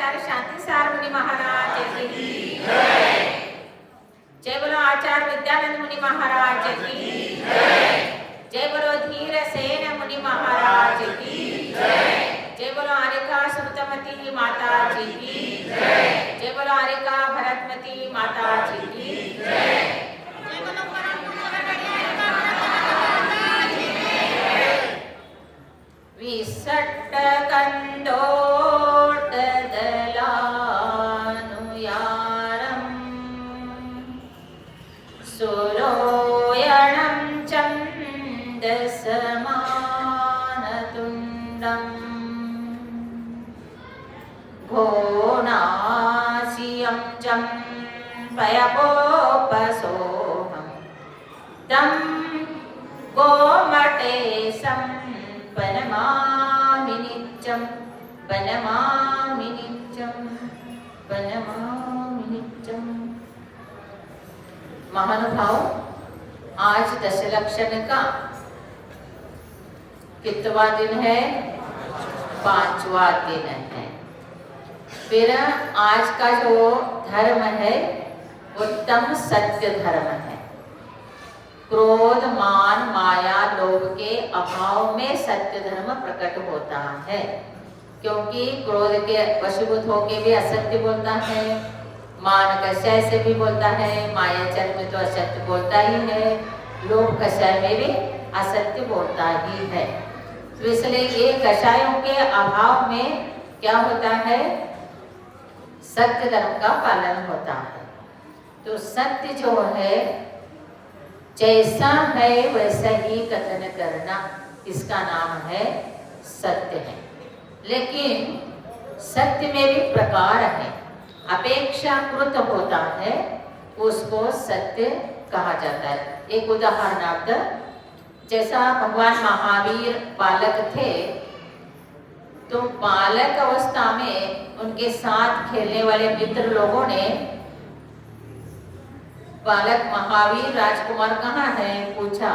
आचार्य शांति सार मुनि महाराज की जय बोलो आचार्य विद्यानंद मुनि महाराज की जय बोलो धीर सेन मुनि महाराज की जय बोलो आरिका सुतमती माता जी की जय बोलो आरिका भरतमती माता जी की जय बोलो विसट्ट कंदोट दलानुयारं सुरोयणं चन्दसमानतुण्डं घोनासियं चं पयपोपसोहं तं गोमटेशं बनमामि नित्यं बनमामि नित्यं बनमामि नित्यं। महानुभाव, आज दशलक्षण का कितवा दिन है? 5वां दिन है। फिर आज का जो धर्म है उत्तम सत्य धर्म है। क्रोध मान माया लोभ के अभाव में सत्य धर्म प्रकट होता है, क्योंकि क्रोध के वशीभूत होके भी असत्य बोलता है, मान कषय से भी बोलता है, माया चल में तो असत्य बोलता ही है, लोभ कषय में भी असत्य बोलता ही है। तो इसलिए ये कषायों के अभाव में क्या होता है? सत्य धर्म का पालन होता है। तो सत्य जो है जैसा है वैसा ही कथन करना, इसका नाम है सत्य है। लेकिन सत्य में भी प्रकार है, अपेक्षाकृत होता है, उसको सत्य कहा जाता है। एक उदाहरणार्थ, जैसा भगवान महावीर बालक थे, तो बालक अवस्था में उनके साथ खेलने वाले मित्र लोगों ने बालक महावीर राजकुमार कहाँ है पूछा,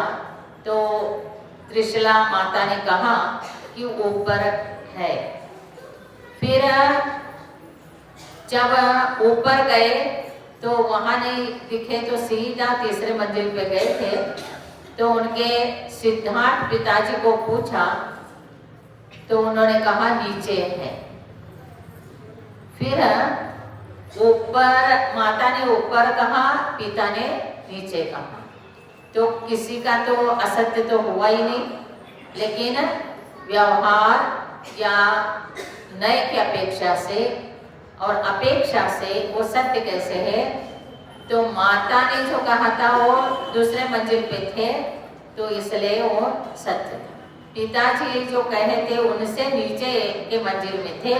तो त्रिशला माता ने कहा कि ऊपर है। फिर जब ऊपर गए तो वहां नहीं दिखे, तो सीधा तीसरे मंजिल पे गए थे, तो उनके सिद्धार्थ पिताजी को पूछा, तो उन्होंने कहा नीचे है। फिर ऊपर माता ने ऊपर कहा, पिता ने नीचे कहा, तो किसी का तो असत्य तो हुआ ही नहीं। लेकिन व्यवहार या नए की अपेक्षा से और अपेक्षा से वो सत्य कैसे है? तो माता ने जो कहा था वो दूसरे मंजिल पे थे, तो इसलिए वो सत्य था। पिताजी जो कहे थे उनसे नीचे के मंजिल में थे,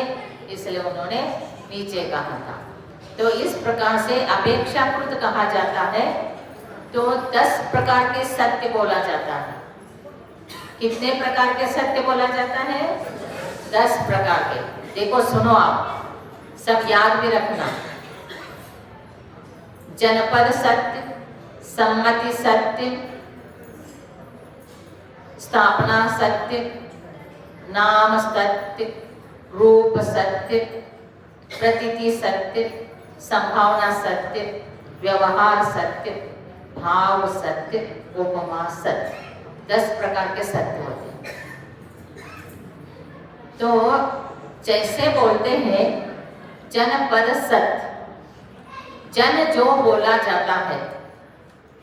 इसलिए उन्होंने नीचे कहा था। तो इस प्रकार से अपेक्षाकृत कहा जाता है। तो 10 प्रकार के सत्य बोला जाता है। कितने प्रकार के सत्य बोला जाता है? 10 प्रकार के। देखो सुनो, आप सब याद भी रखना। जनपद सत्य, सम्मति सत्य, स्थापना सत्य, नाम सत्य, रूप सत्य, प्रतीति सत्य, संभावना सत्य, व्यवहार सत्य, भाव सत्य, उपमा सत्य। 10 प्रकार के सत्य होते हैं। तो जैसे बोलते हैं जनपद सत्य, जन जो बोला जाता है,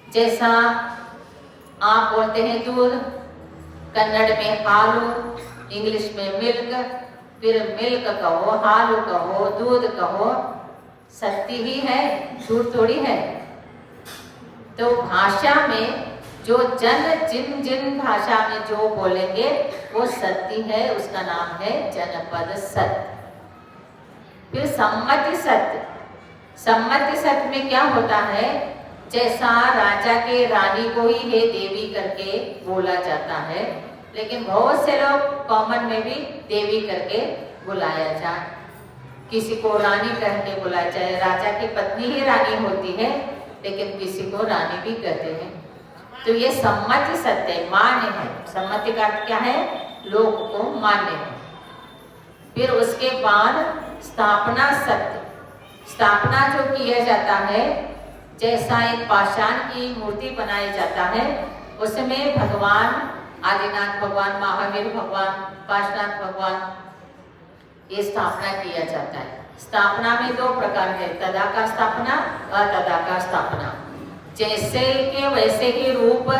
जैसा आप बोलते हैं दूध, कन्नड़ में हालू, इंग्लिश में मिल्क, फिर मिल्क कहो, हालू कहो, दूध कहो, सत्य ही है, झूठ थोड़ी है। तो भाषा में जो जन जिन जिन भाषा में जो बोलेंगे वो सत्य है, उसका नाम है जनपद सत्य। फिर सम्मति सत्य। सम्मति सत्य में क्या होता है? जैसा राजा के रानी को ही है देवी करके बोला जाता है, लेकिन बहुत से लोग कॉमन में भी देवी करके बुलाया जाए, किसी को रानी कहते बुलाया जाए। राजा की पत्नी ही रानी होती है, लेकिन किसी को रानी भी कहते हैं। तो ये सम्मति सत्य है, मान्य है। सम्मति का अर्थ क्या है? लोग को मान्य है। फिर उसके बाद स्थापना सत्य, स्थापना जो किया जाता है, जैसा एक पाषाण की मूर्ति बनाई जाता है, उसमें भगवान आदिनाथ भगवान, महावीर भगवान, पार्श्वनाथ भगवान, ये स्थापना किया जाता है। स्थापना में दो प्रकार है, तदाकार स्थापना, अतदाकार स्थापना। जैसे के वैसे ही रूप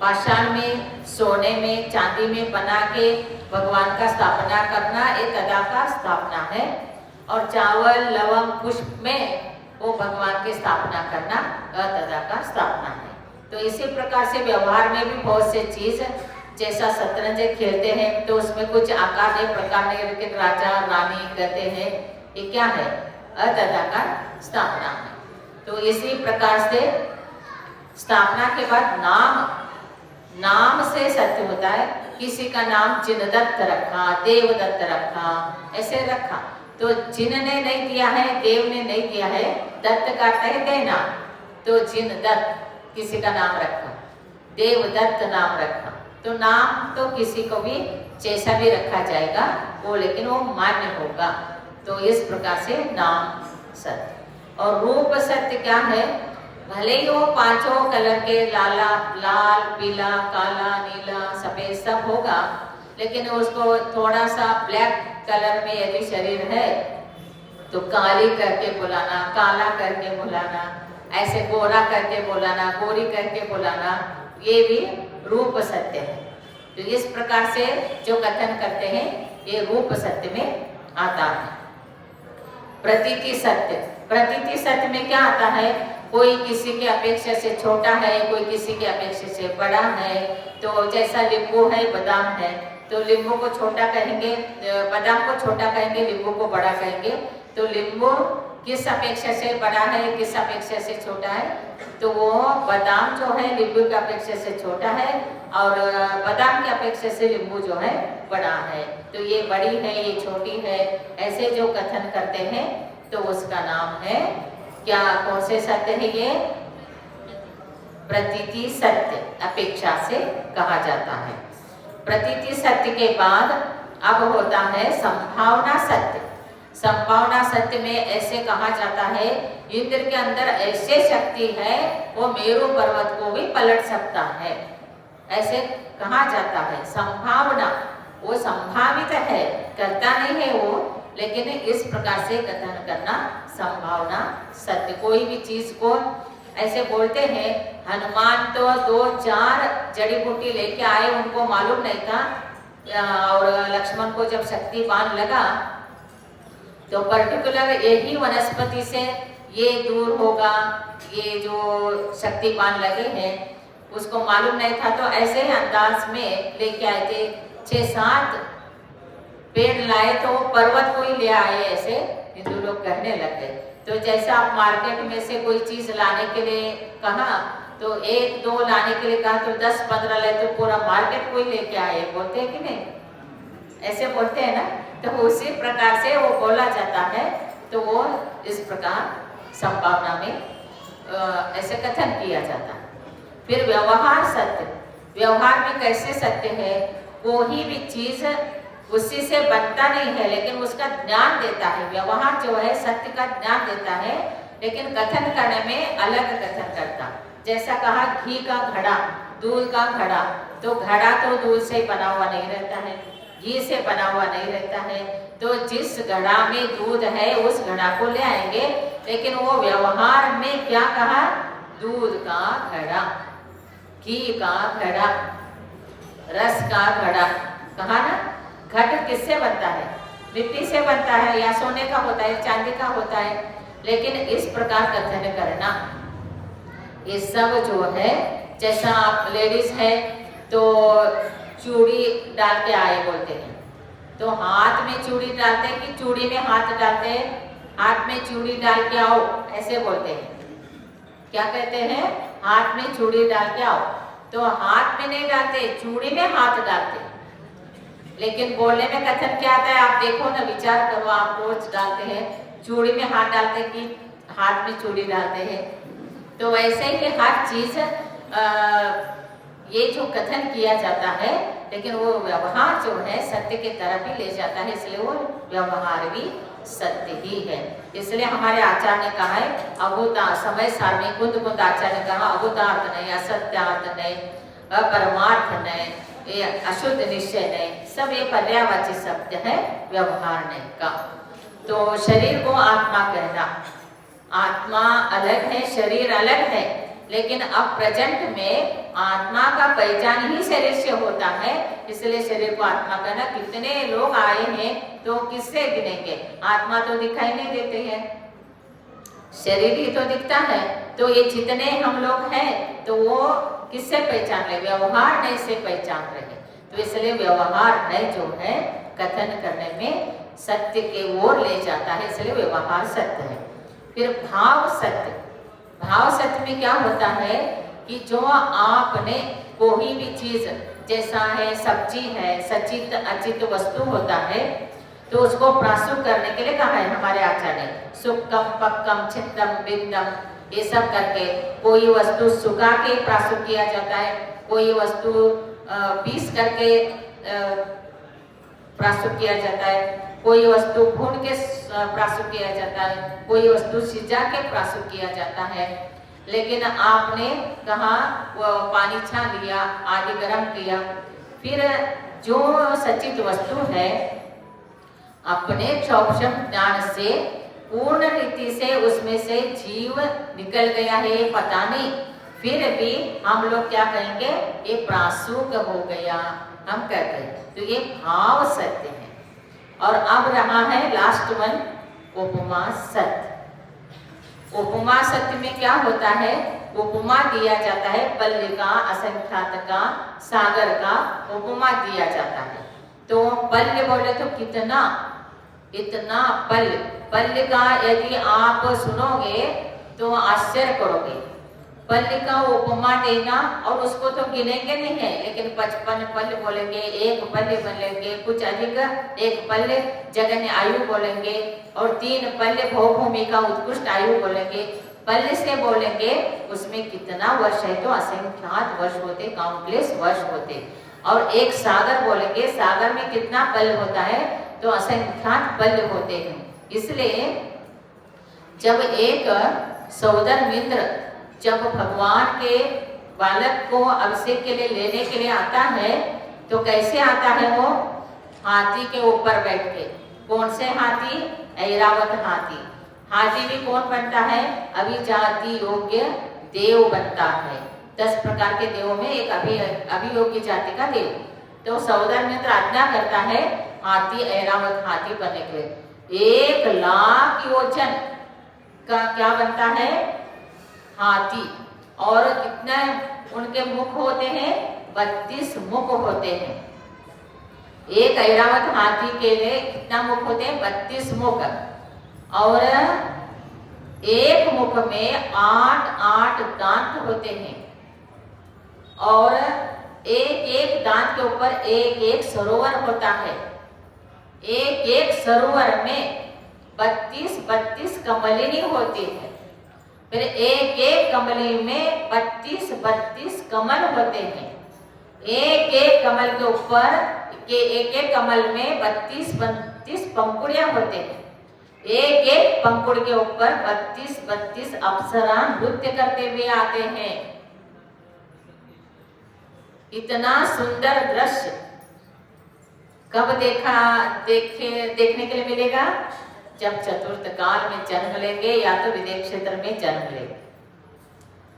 पाषाण में, सोने में, चांदी में बना के भगवान का स्थापना करना, ये तदाकार स्थापना है। और चावल, लवंग, पुष्प में वो भगवान की स्थापना करना अतदाकार स्थापना है। तो इसी प्रकार से व्यवहार में भी बहुत से चीज, जैसा शतरंज खेलते हैं तो उसमें कुछ आकार नहीं, प्रकार नहीं, लेकिन राजा रानी कहते हैं, ये क्या है? अतदाकार स्थापना है। तो इसी प्रकार से स्थापना के बाद नाम से सत्य होता है। किसी का नाम जिनदत्त रखा, देवदत्त रखा, ऐसे रखा, तो जिन ने नहीं दिया है, देव ने नहीं दिया है, दत्त का है देना, तो जिनदत्त किसी का नाम रखा, देवदत्त नाम रखा, तो नाम तो किसी को भी जैसा भी रखा जाएगा वो, लेकिन वो मान्य होगा। तो इस प्रकार से नाम सत्य। और रूप सत्य क्या है? भले ही वो पांचों कलर के लाल, पीला, काला, नीला, सफेद सब होगा, लेकिन उसको थोड़ा सा ब्लैक कलर में यदि शरीर है तो काली करके बुलाना, काला करके बुलाना, ऐसे गोरा करके बुलाना, गोरी करके बुलाना, ये भी रूप सत्य है। तो इस प्रकार से जो कथन करते हैं ये रूप सत्य में आता है। प्रतीति सत्य, प्रतीति सत्य में क्या आता है? कोई किसी के अपेक्षा से छोटा है, कोई किसी के अपेक्षा से बड़ा है। तो जैसा नींबू है, बादाम है, तो नींबू को छोटा कहेंगे, बादाम को छोटा कहेंगे, नींबू को बड़ा कहेंगे। तो नींबू किस अपेक्षा से बड़ा है, किस अपेक्षा से छोटा है? तो वो बादाम जो है नींबू की अपेक्षा से छोटा है, और बादाम की अपेक्षा से नींबू जो है बड़ा है। तो ये बड़ी है, ये छोटी है, ऐसे जो कथन करते हैं तो उसका नाम है क्या? कौन से सत्य है ये? प्रतीति सत्य, अपेक्षा से कहा जाता है। प्रतीति सत्य के बाद अब होता है संभावना सत्य। संभावना सत्य में ऐसे कहा जाता है, इंद्र के अंदर ऐसे शक्ति है वो मेरू पर्वत को भी पलट सकता है, ऐसे कहा जाता है। संभावना, वो संभावित है, करता नहीं है वो, लेकिन इस प्रकार से कथन करना संभावना सत्य। कोई भी चीज को ऐसे बोलते हैं, हनुमान तो 2-4 जड़ी बूटी लेके आए, उनको मालूम नहीं था, और लक्ष्मण को जब शक्ति बाण लगा तो पर्टिकुलर यही वनस्पति से ये दूर होगा, ये जो शक्ति बाण लगे हैं उसको मालूम नहीं था। तो ऐसे ही अंदाज में लेके आए थे, 6-7 पेड़ लाए तो वो पर्वत को ही ले आए, ऐसे हिंदू लोग कहने लग गए। तो जैसा आप मार्केट में से कोई चीज लाने के लिए कहा, तो 1-2 लाने के लिए कहा तो 10-15 लाए, तो पूरा मार्केट को ही लेके आए, बोलते हैं कि नहीं? ऐसे बोलते हैं ना। तो उसी प्रकार से वो बोला जाता है। तो वो इस प्रकार संभावना में ऐसे कथन किया जाता है। फिर व्यवहार सत्य, व्यवहार में कैसे सत्य है? कोई भी चीज उसी से बनता नहीं है, लेकिन उसका ज्ञान देता है। व्यवहार जो है सत्य का ज्ञान देता है, लेकिन कथन करने में अलग कथन करता। जैसा कहा घी का घड़ा, दूध का घड़ा, तो घड़ा तो दूध से बना हुआ नहीं रहता है, घी से बना हुआ नहीं रहता है। तो जिस घड़ा में दूध है उस घड़ा को ले आएंगे, लेकिन वो व्यवहार में क्या कहा? दूध का घड़ा, घी का घड़ा, रस का घड़ा कहा ना। घट किससे बनता है? मिट्टी से बनता है, या सोने का होता है, चांदी का होता है। लेकिन इस प्रकार कथन करना, ये सब जो है, जैसा आप लेडीज है तो चूड़ी डाल के आए बोलते हैं, तो हाथ में चूड़ी डालते हैं कि चूड़ी में हाथ डालते हैं? हाथ में चूड़ी डाल के आओ, ऐसे बोलते हैं। क्या कहते हैं? हाथ में चूड़ी डाल के आओ। तो हाथ में नहीं डालते, चूड़ी में हाथ डालते। लेकिन बोलने में कथन क्या आता है? आप देखो ना, विचार करो, आप रोज डालते हैं, चूड़ी में हाथ डालते कि हाथ में चूड़ी डालते हैं। तो ऐसे ही हर चीज ये जो कथन किया जाता है लेकिन वो व्यवहार जो है सत्य की तरफ ही ले जाता है, इसलिए वो व्यवहार भी सत्य ही है। इसलिए हमारे आचार्य ने कहा है अभूता समय सारणी कुंद कुंद आचार्य ने कहा अभूतार्थ नहीं, असत्यार्थ नहीं, अपरमार्थ नहीं, ये अशुद्ध निश्चय नहीं, सब ये पर्यायवाची शब्द है व्यवहार नहीं का। तो शरीर को आत्मा कहना, आत्मा अलग है शरीर अलग है, लेकिन अब प्रेजेंट में आत्मा का पहचान ही शरीर से होता है, इसलिए शरीर को आत्मा कहना। कितने लोग आए हैं तो किससे गिनेंगे, आत्मा तो दिखाई नहीं देते हैं, शरीर ही तो दिखता है। तो ये जितने हम लोग हैं तो वो किससे पहचान रहे, व्यवहार नहीं से पहचान रहे। तो इसलिए व्यवहार नहीं जो है कथन करने में सत्य के ओर ले जाता है, इसलिए व्यवहार सत्य है। फिर भाव सत्य, भाव सत्य में क्या होता है कि जो आपने कोई भी चीज जैसा है, सब्जी है, सचित अचित वस्तु होता है, तो उसको प्रासुक करने के लिए कहा है हमारे आचार्य ने, सुक्कम पक्कम छिन्नम बिंदम, ये सब करके कोई वस्तु सुखा के प्रासुक किया जाता है, कोई वस्तु पीस करके प्रासुक किया जाता है, कोई वस्तु भून के प्रासुक किया जाता है, कोई वस्तु सिजा के प्रासुक किया जाता है। लेकिन आपने कहा वो पानी छान लिया, आदि गर्म किया, फिर जो सचित वस्तु है अपने क्षौक्षम ज्ञान से पूर्ण रीति से उसमें से जीव निकल गया है ये पता नहीं, फिर भी हम लोग क्या कहेंगे ये प्रासुक हो गया, हम कहते हैं। तो ये भाव सत्य है। और अब रहा है लास्ट वन उपमा सत्य। उपमा सत्य में क्या होता है, उपमा दिया जाता है पल्य का, असंख्यात का, सागर का उपमा दिया जाता है। तो पल्य बोले तो कितना, इतना पल्य, पल्य का यदि आप सुनोगे तो आश्चर्य करोगे। पल्य का उपमा देना, और उसको तो गिनेंगे नहीं है, लेकिन 55 पल्य बोलेंगे, एक पल्य बोलेंगे, कुछ अधिक एक पल्य जगन्य आयु बोलेंगे, और 3 पल्य भवभूमि का उत्कृष्ट आयु बोलेंगे। पल्य से बोलेंगे उसमें कितना वर्ष है तो असंख्यात वर्ष होते, काउंटलेस वर्ष होते। और एक सागर बोलेंगे, सागर में कितना पल्य होता है तो असंख्यात पल्य होते हैं। इसलिए जब एक सौदर मित्र जब भगवान के बालक को अभिषेक के लिए लेने के लिए आता है तो कैसे आता है, वो हाथी के ऊपर बैठ के। कौन से हाथी, ऐरावत हाथी। हाथी भी कौन बनता है, अभिजाति योग्य देव बनता है। 10 प्रकार के देवों में एक अभियोग्य जाति का देव। तो सौदर मित्र आज्ञा करता है हाथी, ऐरावत हाथी बनने के लिए। 1 लाख योजन का क्या बनता है, हाथी। और कितने उनके मुख होते हैं, 32 मुख होते हैं। एक ऐरावत हाथी के लिए कितना मुख होते हैं, 32 मुख। और एक मुख में 8 दांत होते हैं, और एक दांत के ऊपर एक सरोवर होता है। एक सरोवर में 32 कमलिनी होती है। फिर एक कमली में 32 कमल होते हैं। एक कमल के ऊपर एक कमल में 32 पंखुड़ियां होते हैं। एक पंखुड़ के ऊपर 32 अप्सरा नृत्य करते हुए आते हैं। इतना सुंदर दृश्य कब देखने के लिए मिलेगा, जब चतुर्थ काल में जन्म लेंगे या तो विदेश क्षेत्र में जन्म लेंगे।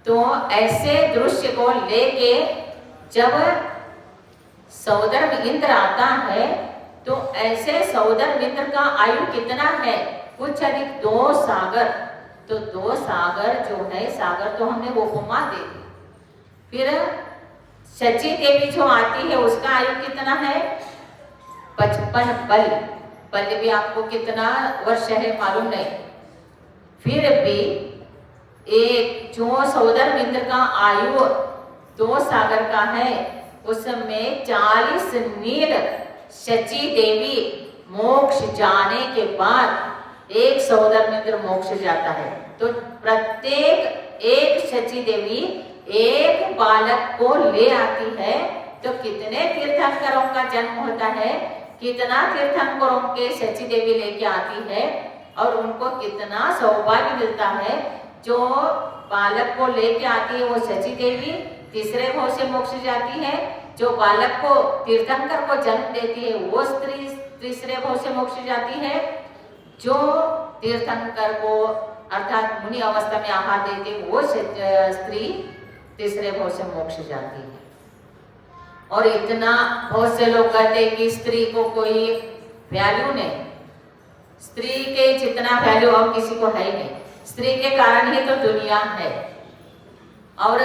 तो ऐसे दृश्य को लेके जब सौदर इंद्र आता है तो ऐसे सौदर मित्र का आयु कितना है, कुछ अधिक 2 सागर। तो 2 सागर जो है, सागर तो हमने वो उपमा दे दी। फिर शची देवी जो आती है उसका आयु कितना है, 55 पल्य। पल्य भी आपको कितना वर्ष है मालूम नहीं। फिर भी एक जो सौदर मित्र का आयु 2 सागर का है, उसमें 40 नील शची देवी मोक्ष जाने के बाद एक सौदर मित्र मोक्ष जाता है। तो प्रत्येक एक शची देवी एक बालक को ले आती है तो कितने तीर्थंकरों का जन्म होता है, कितना तीर्थंकरों के सची देवी लेके आती है और उनको कितना सौभाग्य मिलता है। जो बालक को लेके आती है वो सची देवी तीसरे भाव से मोक्ष जाती है, जो बालक को तीर्थंकर को जन्म देती है वो स्त्री तीसरे भाव से मोक्ष जाती है, जो तीर्थंकर को अर्थात मुनि अवस्था में आहार देती है वो स्त्री तीसरे भाव से मोक्ष जाती है। और इतना बहुत से लोग कहते हैं कि स्त्री को कोई वैल्यू नहीं, स्त्री के जितना वैल्यू और किसी को है ही नहीं, स्त्री के कारण ही तो दुनिया है। और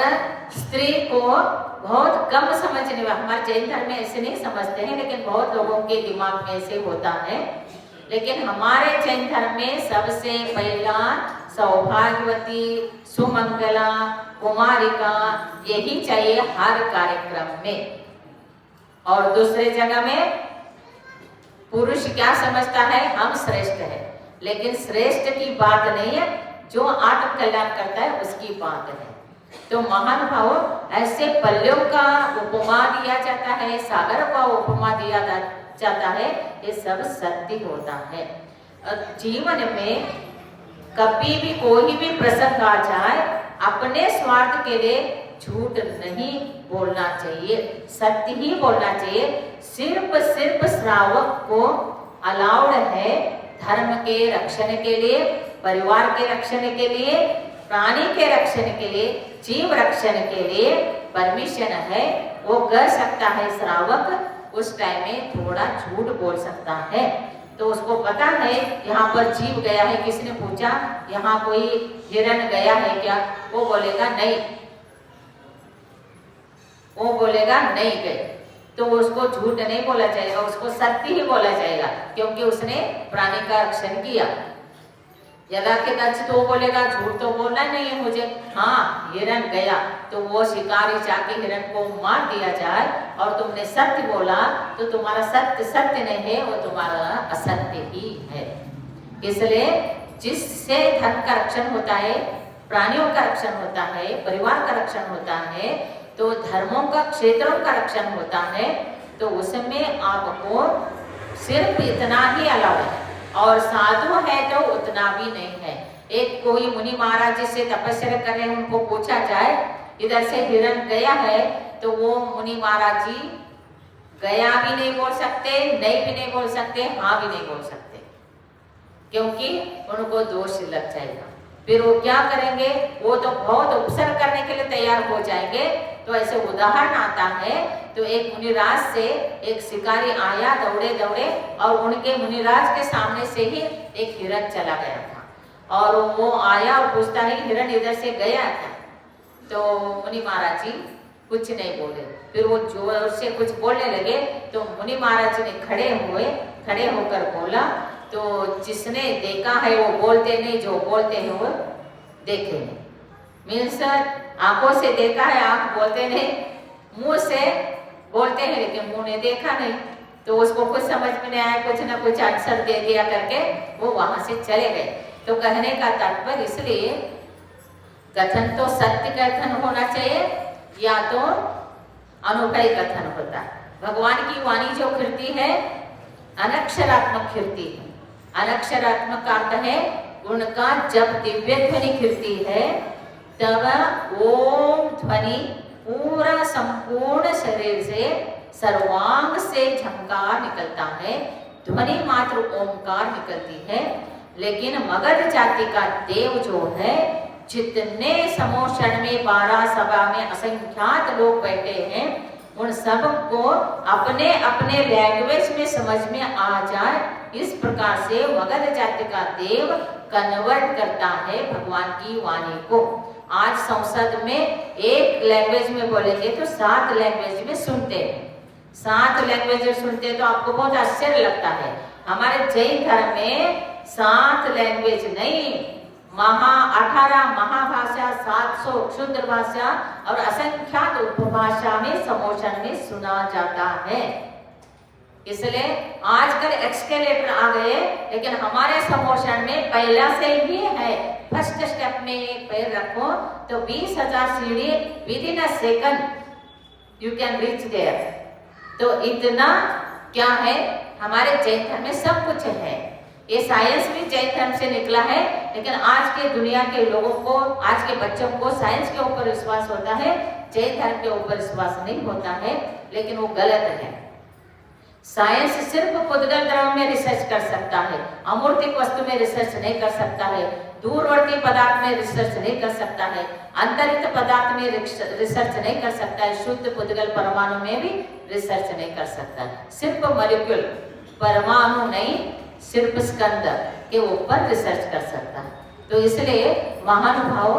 स्त्री को बहुत कम समझने वाले, हमारे जैन धर्म में ऐसे नहीं समझते हैं, लेकिन बहुत लोगों के दिमाग में ऐसे होता है। लेकिन हमारे जैन धर्म में सबसे पहला सौभाग्यवती, सुमंगला, कुमारिका यही चाहिए हर कार्यक्रम में। और दूसरे जगह में पुरुष क्या समझता है, हम श्रेष्ठ है, लेकिन श्रेष्ठ की बात नहीं है, जो आत्म कल्याण करता है उसकी बात है। तो महानुभाव ऐसे पल्यों का उपमा दिया जाता है, सागर का उपमा दिया जाता है, ये सब सत्य होता है। जीवन में कभी भी कोई भी प्रसंग आ जाए, अपने स्वार्थ के लिए झूठ नहीं बोलना चाहिए, सत्य ही बोलना चाहिए। सिर्फ श्रावक को अलाउड है धर्म के रक्षण के लिए, परिवार के रक्षण के लिए, प्राणी के रक्षण के लिए, जीव रक्षण के लिए परमिशन है, वो कर सकता है श्रावक। उस टाइम में थोड़ा झूठ बोल सकता है, तो उसको पता है यहाँ पर जीव गया है, किसी ने पूछा यहाँ कोई हिरण गया है क्या, वो बोलेगा नहीं, वो बोलेगा नहीं गए, तो उसको झूठ नहीं बोला जाएगा, उसको सत्य ही बोला जाएगा, क्योंकि उसने प्राणी का रक्षण किया। यदा के दक्ष तो वो बोलेगा झूठ तो बोलना नहीं है मुझे, हाँ हिरण गया, तो वो शिकारी जाके हिरण को मार दिया जाए और तुमने सत्य बोला, तो तुम्हारा सत्य सत्य नहीं है, वो तुम्हारा असत्य ही है। इसलिए जिससे धर्म का रक्षण होता है, प्राणियों का रक्षण होता है, परिवार का रक्षण होता है, तो धर्मों का, क्षेत्रों का रक्षण होता है, तो उसमें आपको सिर्फ इतना ही अलाउ है, और साधु है तो उतना भी नहीं है। एक कोई मुनि महाराज जिससे तपस्या कर रहे हैं, उनको पूछा जाए इधर से हिरण गया है, तो वो मुनि महाराज जी गया भी नहीं बोल सकते, नहीं भी नहीं बोल सकते, हाँ भी नहीं बोल सकते, क्योंकि उनको दोष लग जाएगा। फिर वो क्या करेंगे, वो तो बहुत उपसर्ग करने के लिए तैयार हो जाएंगे। तो ऐसे उदाहरण आता है, तो एक मुनिराज से एक शिकारी आया दौड़े दौड़े, और उनके मुनिराज के सामने से ही एक हिरण चला गया था, और वो आया और पूछता है हिरण इधर से गया था, तो मुनि महाराज जी कुछ नहीं बोले। फिर वो जोर से कुछ बोलने लगे, तो मुनि महाराज जी ने खड़े होकर बोला, तो जिसने देखा है वो बोलते नहीं, जो बोलते हैं वो देखे नहीं। मीन्स आंखों से देखा है, आंख बोलते नहीं, मुंह से बोलते हैं लेकिन मुंह ने देखा नहीं, तो उसको कुछ समझ में नहीं आया, कुछ ना कुछ आंसर दे दिया करके वो वहां से चले गए। तो कहने का तात्पर्य, इसलिए कथन तो सत्य कथन होना चाहिए या तो अनुभवी कथन होता है। भगवान की वाणी जो कीर्ति है अनक्षरात्मक कीर्ति है। अनक्षरात्मक का अर्थ है उनका जब दिव्य ध्वनि कीर्ति है, तब ओम ध्वनि पूरा संपूर्ण शरीर से सर्वांग से झंकार निकलता है, ध्वनि मात्र ओमकार निकलती है। लेकिन मगध जाति का देव जो है, जितने समोषण में 12 सभा में असंख्यात लोग बैठे हैं, उन सब को अपने अपने लैंग्वेज में समझ में आ जाए, इस प्रकार से मगध जाति का देव कन्वर्ट करता है भगवान की वाणी को। आज संसद में एक लैंग्वेज में बोलेंगे तो 7 लैंग्वेज में सुनते हैं, 7 लैंग्वेज में सुनते हैं, तो आपको बहुत आश्चर्य लगता है। हमारे जैन धर्म में 7 लैंग्वेज नहीं, 18 महाभाषा, 700 क्षुद्र भाषा और असंख्यात उपभाषा में समोषण में सुना जाता है। इसलिए आजकल एक्सकेलेटर आ गए, लेकिन हमारे समोषण में पहला से ही है। फर्स्ट स्टेप में एक पैर रखो तो 20,000 सीढ़ी within a second you can reach there. तो इतना क्या है, हमारे जैन धर्म में सब कुछ है। ये साइंस भी जैन धर्म से निकला है, लेकिन आज के दुनिया के लोगों को, आज के बच्चों को साइंस के ऊपर विश्वास होता है, जैन धर्म के ऊपर विश्वास नहीं होता है, लेकिन वो गलत है। साइंस सिर्फ पुद्गल द्रव्य में रिसर्च कर सकता है, अमूर्तिक वस्तु में रिसर्च नहीं कर सकता है, दूरवर्ती पदार्थ में रिसर्च नहीं कर सकता है, अंतरिक्ष पदार्थ में रिसर्च नहीं कर सकता है, शुद्ध पुद्गल परमाणु में भी रिसर्च नहीं कर सकता है। सिर्फ मॉलिक्यूल, परमाणु नहीं, सिर्फ स्कंद के ऊपर रिसर्च कर सकता है। तो इसलिए महानुभाव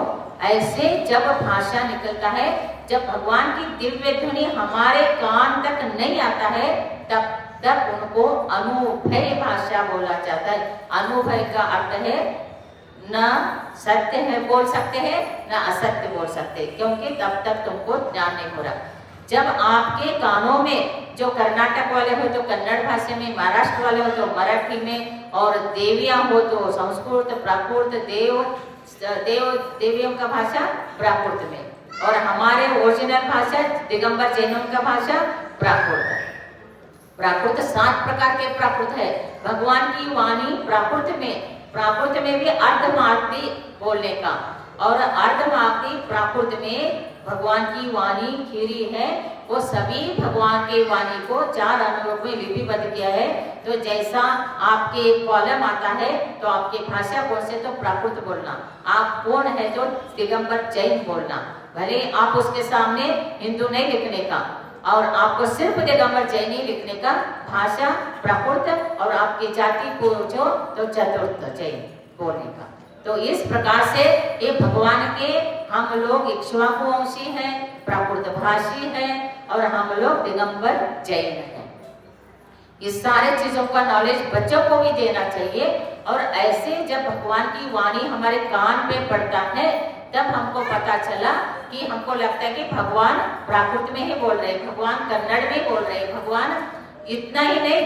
ऐसे जब भाषा निकलता है, जब भगवान की दिव्य ध्वनि हमारे कान तक नहीं आता है, तब उनको अनुभय भाषा बोला जाता है। अनुभय का अर्थ है न सत्य है बोल सकते हैं, न असत्य बोल सकते, क्योंकि तब तक तुमको ज्ञान नहीं हो रहा। जब आपके कानों में, जो कर्नाटक वाले हो तो कन्नड़ भाषा में, महाराष्ट्र वाले हो तो मराठी में, और देवियां हो तो संस्कृत, प्राकृत, देवियों का भाषा प्राकृत में, और हमारे ओरिजिनल भाषा दिगंबर जैनों का भाषा प्राकृत। प्राकृत 7 प्रकार के प्राकृत है। भगवान की वाणी प्राकृत में भी अर्धमार्गी बोलने का, और अर्धमार्गी प्राकृत में भगवान की वाणी खीरी है। वो सभी भगवान के वाणी को 4 अनुरूप में लिपिबद्ध किया है। तो जैसा आपके कॉलम आता है तो आपकी भाषा कौन से, तो प्राकृत बोलना, आप कौन है तो दिगंबर जैन बोलना, भले आप उसके सामने हिंदू नहीं लिखने का, और आपको सिर्फ दिगंबर जैनी लिखने का, भाषा प्राकृत, और आपकी जाति को जो तो चतुर्थ जैन बोलने का। तो इस प्रकार से ये भगवान के, हम लोग इक्ष्वाकु वंशी हैं, प्राकृत भाषी हैं, और हम लोग दिगंबर जैन हैं। इस सारे चीजों का नॉलेज बच्चों को भी देना चाहिए। और ऐसे जब भगवान की वाणी हमारे कान पे पड़ता है, तब हमको पता चला कि हमको लगता है कि भगवान प्राकृत में ही बोल रहे, भगवान कन्नड़ में बोल रहे, भगवान इतना ही नहीं,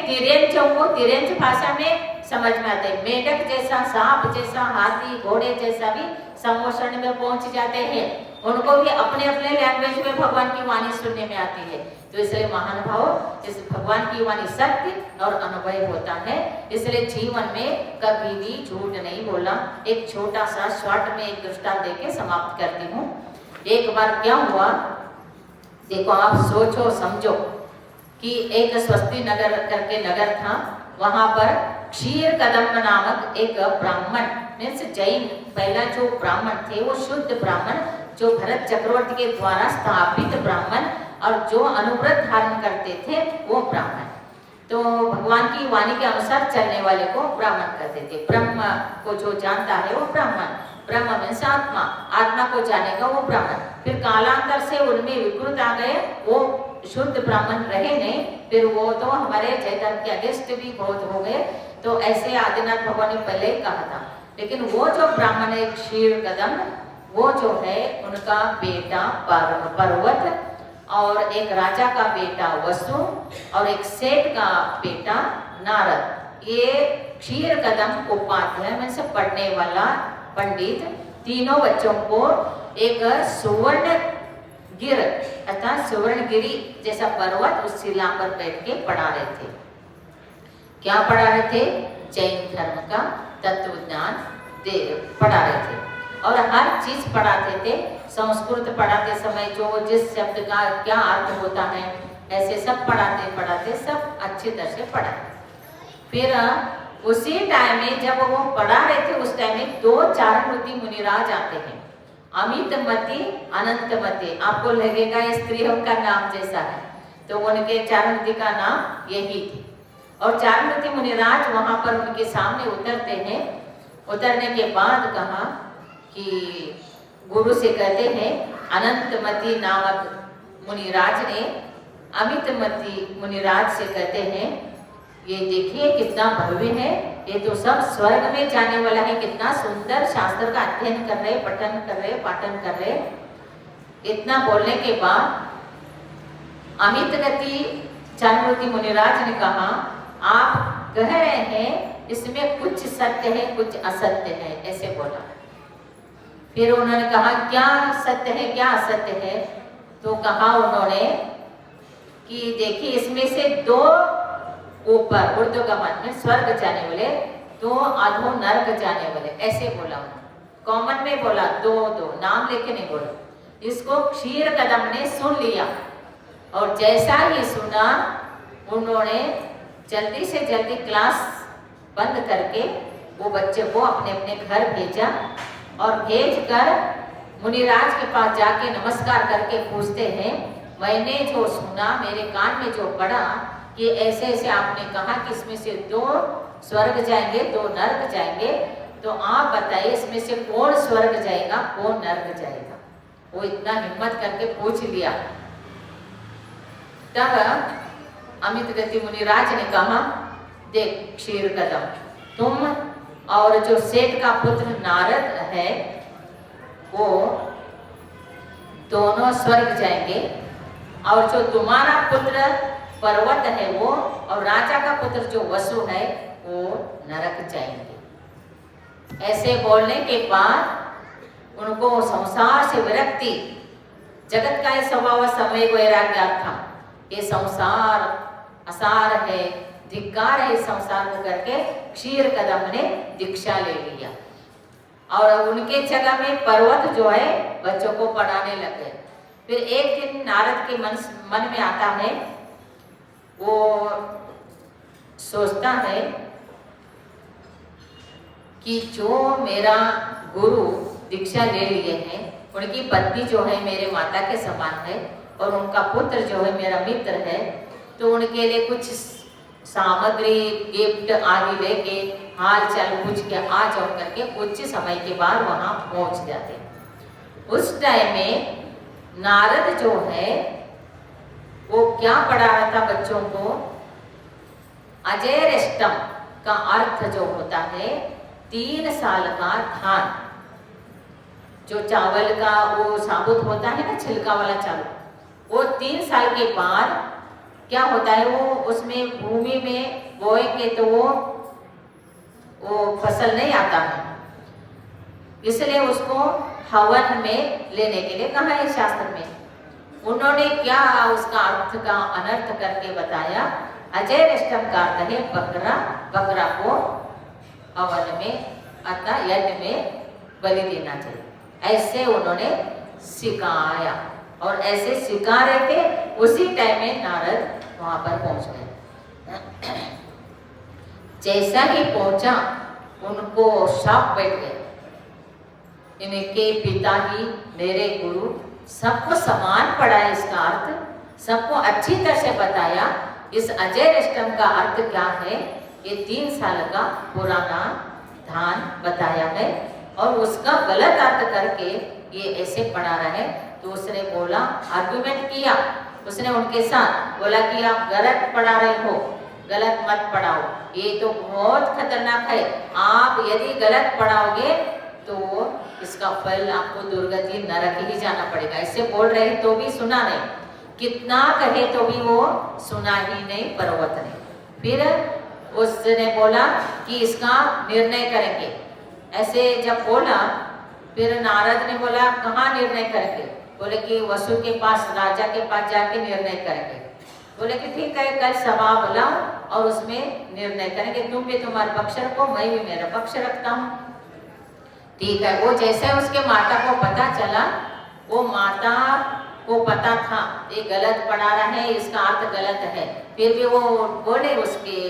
तिरेंच भाषा में समझ में आता है। मेढक जैसा, सांप जैसा, हाथी घोड़े जैसा भी संभोषण में पहुंच जाते हैं, उनको भी अपने अपने लैंग्वेज में भगवान की वाणी सुनने में आती है। तो इसलिए महानुभाव, इस भगवान की वाणी सत्य और अनुभव होता है। इसलिए जीवन में कभी भी झूठ नहीं बोलना। एक छोटा सा शॉर्ट में एक दृष्टांत देके समाप्त करती हूँ। एक बार क्या हुआ, देखो आप सोचो समझो कि एक स्वस्ति नगर करके नगर था, वहां पर क्षीर कदम्ब नामक एक ब्राह्मण, मीन्स जैन, पहला जो ब्राह्मण थे वो शुद्ध ब्राह्मण, जो भरत चक्रवर्ती के द्वारा स्थापित ब्राह्मण, और जो अनुव्रत धारण करते थे वो ब्राह्मण। तो भगवान की वाणी के अनुसार चलने वाले को ब्राह्मण कहते थे। ब्रह्म को जो जानता है वो ब्राह्मण, ब्रह्म मीन्स आत्मा, आत्मा को जानेगा वो ब्राह्मण। फिर कालांतर से उनमें विकृत आ गए, वो शुद्ध ब्राह्मण रहे नहीं, फिर वो तो हमारे जैन धर्म के अगेंस्ट भी बहुत हो गए। तो ऐसे आदिनाथ भगवान ने पहले ही कहा था। लेकिन वो जो ब्राह्मण है क्षीर कदम, वो जो है उनका बेटा पर्वत, और एक राजा का बेटा वसु, और एक सेठ का बेटा नारद, ये क्षीर कदम उपाध्याय में से पढ़ने वाला पंडित, तीनों बच्चों को एक सुवर्ण गिर अर्थात सुवर्णगिरी जैसा पर्वत, उस शिला पर बैठ के पढ़ा रहे थे। क्या पढ़ा रहे थे? जैन धर्म का तत्व ज्ञान पढ़ा रहे थे, और हर चीज पढ़ाते थे। संस्कृत पढ़ाते समय जो जिस शब्द का क्या अर्थ होता है, ऐसे सब पढ़ाते सब अच्छी तरह से पढ़ाते। फिर उसी टाइम में जब वो पढ़ा रहे थे, उस टाइम में 2 चारुमूर्ति मुनिराज आते हैं, अमितमती, अनंतमती। आपको लगेगा स्त्रियों का नाम जैसा है, तो उनके चारुमूर्ति का नाम यही थी। और चारुमूर्ति मुनिराज वहां पर उनके सामने उतरते हैं। उतरने के बाद कहा कि गुरु से कहते हैं, अनंतमती नामक मुनिराज ने अमितमती मुनिराज से कहते हैं, ये देखिए कितना भव्य है, ये तो सब स्वर्ग में जाने वाला है, कितना सुंदर शास्त्र का अध्ययन कर रहे, पठन कर रहे, पाठन कर रहे। इतना बोलने के बाद अमितगति चारुमूर्ति मुनिराज ने कहा, आप कह रहे हैं इसमें कुछ सत्य है कुछ असत्य है, ऐसे बोला। फिर उन्होंने कहा क्या सत्य है क्या असत्य है? तो कहा उन्होंने कि देखिए इसमें से दो ऊपर ऊर्ध्वगमन में स्वर्ग जाने वाले, दो अधो नरक जाने वाले, ऐसे बोला उन्होंने। कॉमन में बोला, दो दो नाम लेके नहीं बोला। इसको क्षीर कदम ने सुन लिया और जैसा ही सुना उन्होंने जल्दी से जल्दी क्लास बंद करके वो बच्चे को अपने अपने घर भेजा और भेजकर मुनिराज के पास जाके नमस्कार करके पूछते हैं, मैंने जो सुना, मेरे कान में जो पड़ा कि ऐसे ऐसे आपने कहा कि इसमें से दो स्वर्ग जाएंगे, दो नरक जाएंगे, तो आप बताइए इसमें से कौन स्वर्ग जाएगा, कौन नरक जाएगा। वो इतना हिम्मत करके पूछ लिया। तब अमित गति मुनिराज ने कहा, देख क्षीर कदम, तुम और जो सेठ का पुत्र नारद है वो दोनों स्वर्ग जाएंगे, और जो तुम्हारा पुत्र पर्वत है वो और राजा का पुत्र जो वसु है वो नरक जाएंगे। ऐसे बोलने के बाद उनको संसार से विरक्ति, जगत का ये स्वभाव समय वैराग्य था, ये संसार असार है, धिक्कार है इस संसार को करके क्षीर कदम ने दीक्षा ले लिया और उनके जगह में पर्वत जो है बच्चों को पढ़ाने लगे। फिर एक दिन नारद के मन में आता है, वो सोचता है कि जो मेरा गुरु दीक्षा ले लिए हैं, उनकी पत्नी जो है मेरे माता के समान है और उनका पुत्र जो है मेरा मित्र है, तो उनके लिए कुछ सामग्री गिफ्ट आदि लेके हाल चाल पूछ के आ जाओ करके कुछ समय के बाद वहां पहुंच जाते। उस टाइम में नारद जो है वो क्या पढ़ा रहा था बच्चों को, अजैरेष्टम का अर्थ जो होता है 3 साल का धान, जो चावल का वो साबुत होता है ना, छिलका वाला चावल, वो 3 साल के बाद क्या होता है, वो उसमें भूमि में बोएंगे तो वो फसल नहीं आता है, इसलिए उसको हवन में लेने के लिए कहा है शास्त्र में। उन्होंने क्या उसका अर्थ का अनर्थ करके बताया, अजैरेष्टम का अर्थ है बकरा, बकरा को हवन में अर्थात यज्ञ में बलि देना चाहिए, ऐसे उन्होंने सिखाया और ऐसे सिखा रहे थे। उसी टाइम में नारद वहां पर पहुंच गए। जैसा ही पहुंचा उनको शाप बैठ गए, इनके पिता ही मेरे गुरु, सबको समान पढ़ाया, इसका अर्थ सबको अच्छी तरह से बताया। इस अजैरेष्टम का अर्थ क्या है, ये 3 साल का पुराना धान बताया है और उसका गलत अर्थ करके ये ऐसे पढ़ा रहा है। तो उसने बोला, आर्गुमेंट किया उसने उनके साथ, बोला कि आप गलत पढ़ा रहे हो, गलत मत पढ़ाओ, ये तो बहुत खतरनाक है, आप यदि गलत पढ़ाओगे तो इसका फल आपको दुर्गति नरक ही जाना पड़ेगा। ऐसे बोल रहे तो भी सुना नहीं, कितना कहे तो भी वो सुना ही नहीं पर्वत ने। फिर उसने बोला कि इसका निर्णय करेंगे, ऐसे जब बोला फिर नारद ने बोला कहाँ निर्णय करेंगे, बोले कि वसु के पास, राजा के पास जाके निर्णय करेंगे। बोले कि ठीक है, कल सभा बुलाओ और उसमें निर्णय करेंगे, तुम भी तुम्हारे पक्ष रखो, मैं भी मेरा पक्ष रखता हूँ। ठीक है। वो जैसे उसके माता को पता चला, वो माता को पता था ये गलत पढ़ा रहा है, इसका अर्थ गलत है, फिर भी वो बोले उसके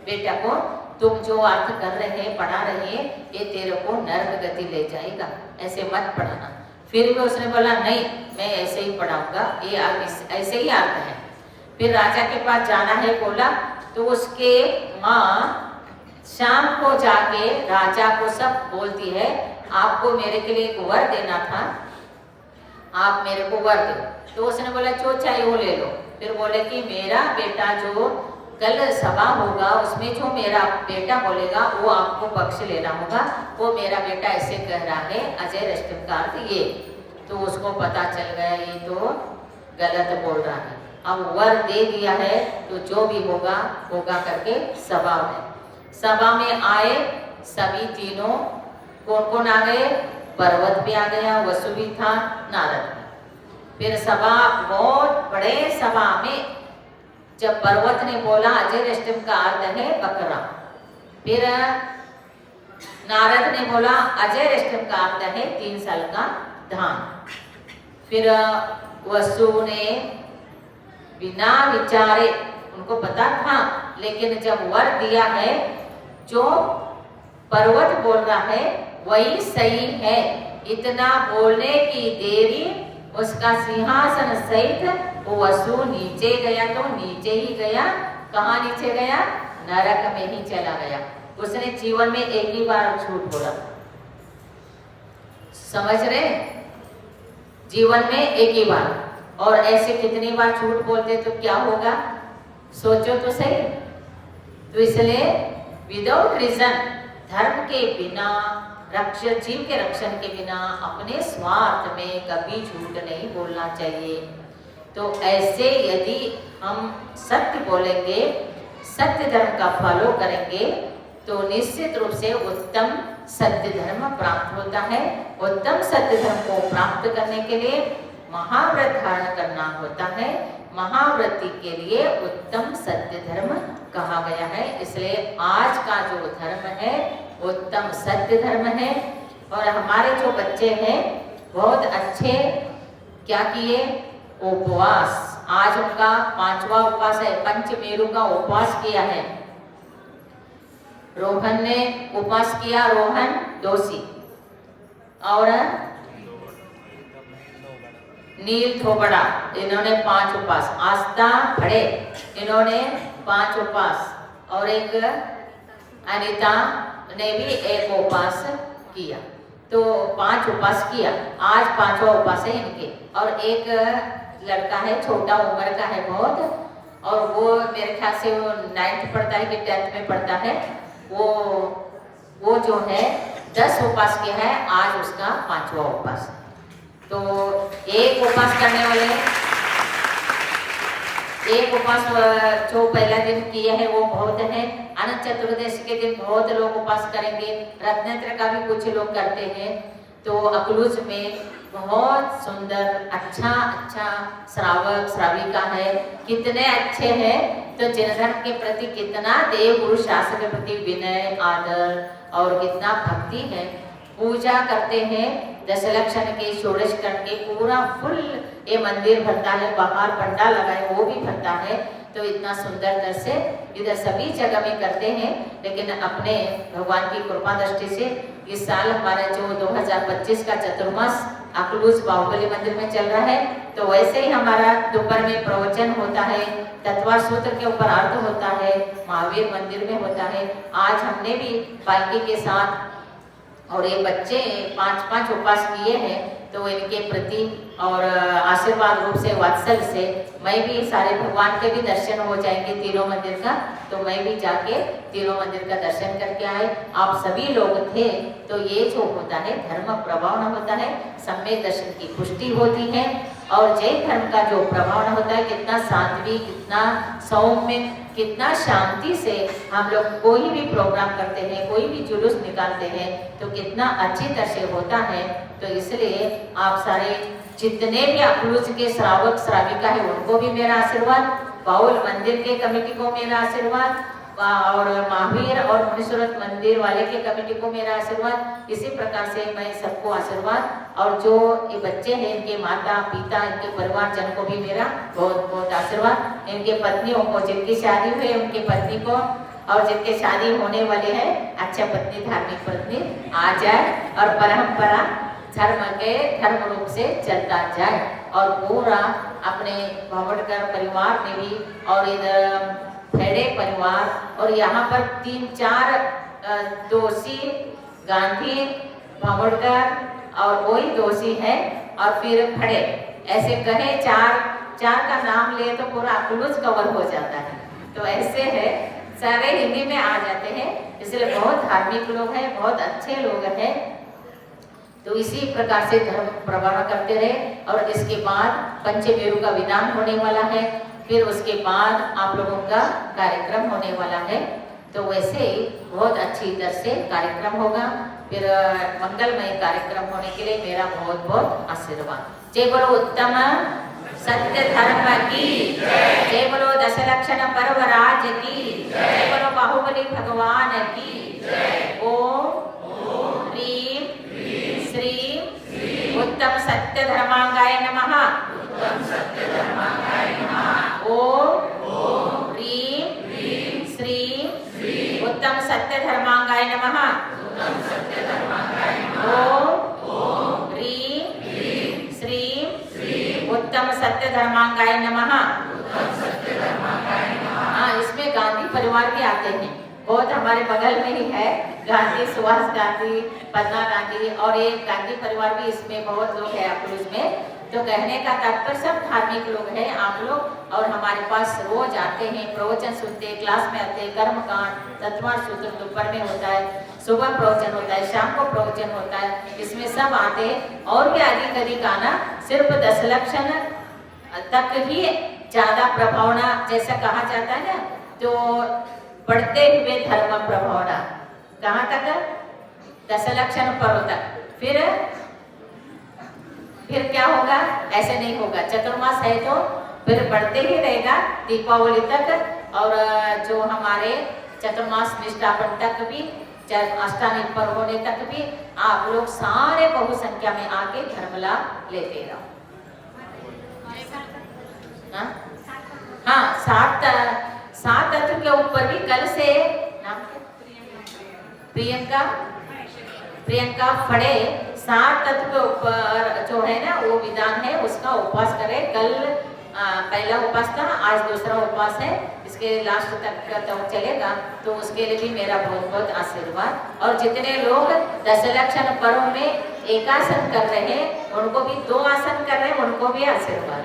बेटा को, तुम जो अर्थ कर रहे हैं, पढ़ा रहे हैं, ये तेरे को नरक गति ले जाएगा, ऐसे मत पढ़ाना। फिर भी उसने बोला नहीं, मैं ऐसे ही पढ़ाऊंगा, ये ऐसे ही अर्थ है। फिर राजा के पास जाना है बोला, तो उसके माँ शाम को जाके राजा को सब बोलती है, आपको मेरे के लिए एक वर देना था, आप मेरे को वर दो। तो उसने बोला जो चाहिए वो ले लो। फिर बोले कि मेरा बेटा जो कल सभा होगा उसमें जो मेरा बेटा बोलेगा वो आपको पक्ष लेना होगा, वो मेरा बेटा ऐसे कह रहा है, अजैरेष्टम का अर्थ ये। तो उसको पता चल गया ये तो गलत बोल रहा है, अब वर दे दिया है तो जो भी होगा होगा करके सभा में आए सभी तीनों। कौन कौन आ गए, पर्वत भी आ गया, वसु भी था, नारद भी। फिर सभा, बहुत बड़े सभा में जब पर्वत ने बोला अजयरष्टम का अर्थ है बकरा, फिर नारद ने बोला अजयरष्टम का अर्थ है 3 साल का धान। फिर वसु ने बिना विचारे, उनको पता था, लेकिन जब वर दिया है, जो पर्वत बोल रहा है वही सही है, इतना बोलने की देरी उसका सिंहासन सहित वो वसु नीचे गया तो नीचे ही गया। कहाँ नीचे गया? नरक में ही चला गया। उसने जीवन में एक ही बार झूठ बोला, समझ रहे? जीवन में एक ही बार, और ऐसे कितनी बार झूठ बोलते तो क्या होगा, सोचो तो सही। तो इसलिए विदाउट रीजन, धर्म के बिना, जीव के रक्षण के बिना, अपने स्वार्थ में कभी झूठ नहीं बोलना चाहिए। तो ऐसे यदि हम सत्य बोलेंगे, सत्य धर्म का फॉलो करेंगे, तो निश्चित रूप से उत्तम सत्य धर्म प्राप्त होता है। उत्तम सत्य धर्म को प्राप्त करने के लिए महाव्रत धारण करना होता है। महाव्रती के लिए उत्तम सत्य धर्म कहा गया है। इसलिए आज का जो धर्म है उत्तम सत्य धर्म है। और हमारे जो बच्चे हैं बहुत अच्छे क्या किए, उपवास। आज उनका 5वां उपवास है, पंचमेरु का उपवास किया है। रोहन ने उपवास किया, रोहन दोषी, और नील थोबड़ा, इन्होंने 5 उपवास। आस्था फड़े, इन्होंने 5 उपवास, और एक अनीता ने भी एक उपवास किया। तो 5 उपवास किया। आज 5वां उपवास है इनके। और एक लड़का है, छोटा उम्र का है बहुत, और वो मेरे ख्याल से वो 9th पढ़ता है कि 10th में पढ़ता है। वो जो है 10 उपवास किया है, आज उसका 5वां उपवास। तो एक उपवास करने वाले, एक उपवास जो पहला दिन किए हैं वो बहुत है। अनंत चतुर्दशी के दिन बहुत लोग उपवास करेंगे। रत्नेत्र का भी कुछ लोग करते हैं। तो अकलूज में बहुत सुंदर अच्छा श्रावक श्राविका है, कितने अच्छे हैं। तो जन के प्रति कितना देव गुरु शास्त्र के प्रति विनय, आदर और कितना भक्ति है। पूजा करते हैं, दशलक्षण के, षोडश कर्ण के, पूरा फुल ये मंदिर भरता है। बाहर पंडाल लगाए वो भी भरता है। तो इतना सुंदर तरह से इधर सभी जगह में करते हैं। लेकिन अपने भगवान की कृपा दृष्टि से इस साल हमारा जो 2025 का चतुर्मास अकलूज बाहुबली मंदिर में चल रहा है। तो वैसे ही हमारा दोपहर में प्रवचन होता है, तत्वा सूत्र के ऊपर अर्थ होता है, महावीर मंदिर में होता है। आज हमने भी पालकी के साथ, और ये बच्चे 5 उपवास किए हैं, तो इनके प्रति और आशीर्वाद रूप से, वात्सल्य से मैं भी सारे भगवान के भी दर्शन हो जाएंगे तीनों मंदिर का। तो मैं भी जाके तीनों मंदिर का दर्शन करके आए। आप सभी लोग थे। तो ये जो होता है धर्म प्रभाव होता है, सम्यक दर्शन की पुष्टि होती है। और जैन धर्म का जो प्रभाव होता है, कितना सात्विक, कितना सौम्य, कितना शांति से हम लोग कोई भी प्रोग्राम करते हैं, कोई भी जुलूस निकालते हैं, तो कितना अच्छी तरह से होता है। तो इसलिए आप सारे जितने भी अकलूज के श्रावक श्राविका है उनको भी मेरा आशीर्वाद, बाउल मंदिर के कमेटी को मेरा आशीर्वाद, और महावीर और मुनीश्वरत मंदिर वाले के कमेटी को मेरा आशीर्वाद। इसी प्रकार से मैं सबको आशीर्वाद, और जो ये बच्चे हैं इनके माता पिता, इनके परिवार जन को भी मेरा बहुत बहुत आशीर्वाद। इनके पत्नियों को, जिनकी शादी हुई है उनकी पत्नी को, और जिनके शादी होने वाले हैं, अच्छा पत्नी, धार्मिक पत्नी आ जाए और परंपरा धर्म रूप से चलता जाए। और पूरा अपने भावड़कर परिवार में भी, और इधर फेड़े परिवार, और यहाँ पर 3-4 दोषी, गांधी, भावड़कर और वही दोषी है, और फिर फड़े, ऐसे कहे 4 का नाम ले तो पूरा अकलूज कवर हो जाता है। तो ऐसे है, सारे हिंदी में आ जाते हैं। इसलिए बहुत धार्मिक लोग हैं, बहुत अच्छे लोग हैं। तो इसी प्रकार से धर्म प्रवाह करते रहे। और इसके बाद पंचमेरु का विधान होने वाला है। फिर उसके बाद आप लोगों का कार्यक्रम होने वाला है। तो वैसे ही बहुत अच्छी तरह से कार्यक्रम होगा। फिर मंगलमय कार्यक्रम होने के लिए मेरा बहुत बहुत आशीर्वाद। जय बोलो उत्तम सत्य धर्म की जय, बोलो दशलक्षण पर्व राज की जय, बोलो बाहुबली भगवान की ओम ह्रीं श्रीं उत्तम सत्य धर्मांगाय नमः। ओम ह्रीं श्रीं उत्तम सत्य धर्मांगाय नमः। ओम ह्रीं श्रीं उत्तम सत्य धर्मांगाय नमः। हाँ, इसमें गांधी परिवार भी आते हैं, बहुत हमारे बगल में ही है। गांधी, सुभाष गांधी, पद्मा गांधी और एक गांधी परिवार भी इसमें बहुत लोग हैं अक्लूज में। तो कहने का तात्पर्य सब धार्मिक लोग हैं आप लोग, और हमारे पास रोज आते हैं, प्रवचन सुनते हैं, क्लास में आते हैं। कर्मकांड, तत्वार सूत्र दोपहर में होता है, सुबह प्रवचन होता है, शाम को प्रवचन होता है, इसमें सब आते हैं। और भी अधिक अधिक आना, सिर्फ 10 लक्षण तक ही ज्यादा प्रभावना जैसा कहा जाता है ना, तो बढ़ते हुए धर्म प्रभावना कहाँ तक? 10 लक्षण पर्व तक। फिर क्या होगा? ऐसे नहीं होगा। चतुर्मास है तो फिर बढ़ते ही रहेगा दीपावली तक, और जो हमारे चतुर्मास निष्ठापन तक भी, अष्टमी पर्व होने तक भी आप लोग सारे बहु संख्या में आके धर्म लाभ लेते रहो। हाँ, 7 तत्व के ऊपर भी कल से नाम प्रियंका फड़े 7 तत्व के ऊपर जो है ना वो विधान है, उसका उपवास करें। कल पहला उपवास था, आज दूसरा उपवास है, इसके लास्ट तक का तो चलेगा। तो उसके लिए भी मेरा बहुत बहुत आशीर्वाद। और जितने लोग 10 लक्षण पर्व में एकासन कर रहे हैं, उनको भी 2 आसन कर रहे हैं, उनको भी आशीर्वाद।